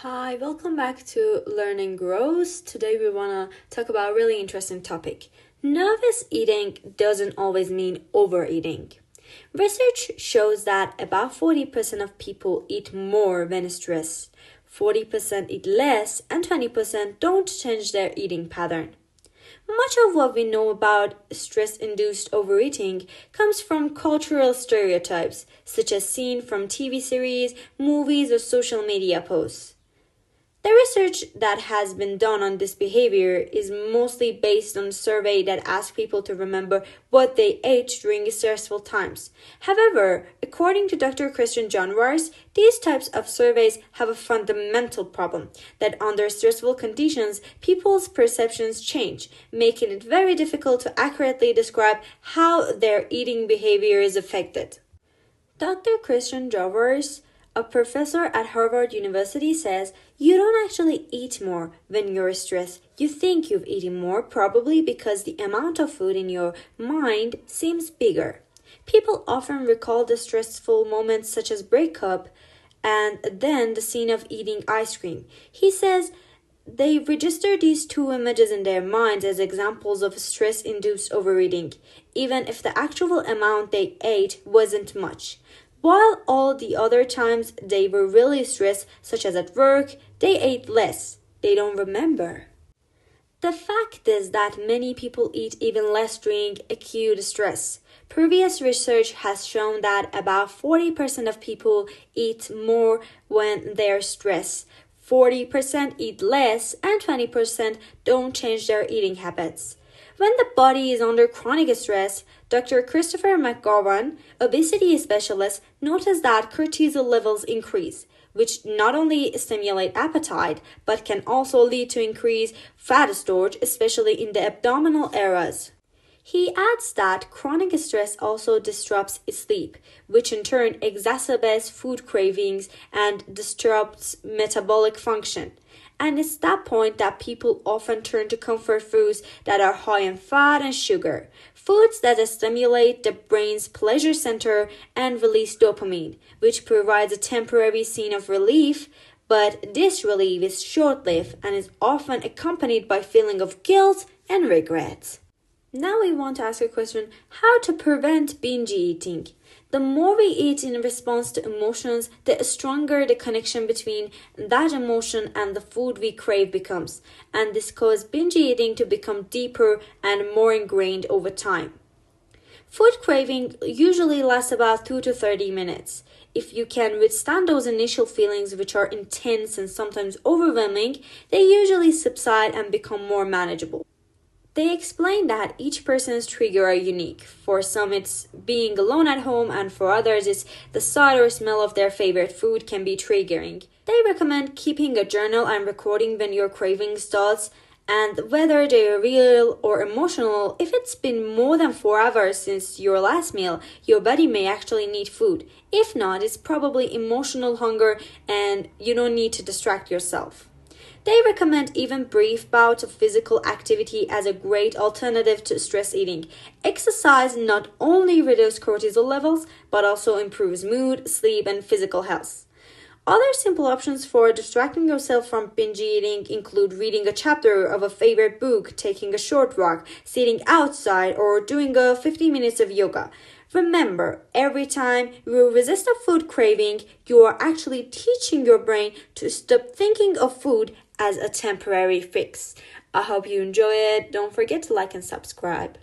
Hi, welcome back to Learning Grows. Today we want to talk about a really interesting topic. Nervous eating doesn't always mean overeating. Research shows that about 40% of people eat more when stressed, 40% eat less, and 20% don't change their eating pattern. Much of what we know about stress-induced overeating comes from cultural stereotypes, such as seen from TV series, movies, or social media posts. The research that has been done on this behavior is mostly based on a survey that asked people to remember what they ate during stressful times. However, according to Dr. Christian Janvars, these types of surveys have a fundamental problem that under stressful conditions, people's perceptions change, making it very difficult to accurately describe how their eating behavior is affected. Dr. Christian Janvars, a professor at Harvard University, says you don't actually eat more when you're stressed. You think you've eaten more, probably because the amount of food in your mind seems bigger. People often recall the stressful moments such as breakup and then the scene of eating ice cream. He says they register these two images in their minds as examples of stress-induced overeating, even if the actual amount they ate wasn't much. While all the other times they were really stressed, such as at work, they ate less. They don't remember. The fact is that many people eat even less during acute stress. Previous research has shown that about 40% of people eat more when they're stressed, 40% eat less, and 20% don't change their eating habits. When the body is under chronic stress, Dr. Christopher McGowan, obesity specialist, noticed that cortisol levels increase, which not only stimulate appetite, but can also lead to increased fat storage, especially in the abdominal areas. He adds that chronic stress also disrupts sleep, which in turn exacerbates food cravings and disrupts metabolic function. And it's that point that people often turn to comfort foods that are high in fat and sugar, foods that stimulate the brain's pleasure center and release dopamine, which provides a temporary scene of relief, but this relief is short-lived and is often accompanied by feeling of guilt and regret. Now we want to ask a question: how to prevent binge eating? The more we eat in response to emotions, the stronger the connection between that emotion and the food we crave becomes, and this causes binge eating to become deeper and more ingrained over time. Food craving usually lasts about 2 to 30 minutes. If you can withstand those initial feelings, which are intense and sometimes overwhelming, they usually subside and become more manageable. They explain that each person's triggers are unique. For some, it's being alone at home, and for others, it's the sight or smell of their favorite food can be triggering. They recommend keeping a journal and recording when your cravings starts, and whether they are real or emotional. If it's been more than 4 hours since your last meal, your body may actually need food. If not, it's probably emotional hunger and you don't need to distract yourself. They recommend even brief bouts of physical activity as a great alternative to stress eating. Exercise not only reduces cortisol levels, but also improves mood, sleep, and physical health. Other simple options for distracting yourself from binge eating include reading a chapter of a favorite book, taking a short walk, sitting outside, or doing 50 minutes of yoga. Remember, every time you resist a food craving, you are actually teaching your brain to stop thinking of food as a temporary fix. I hope you enjoy it. Don't forget to like and subscribe.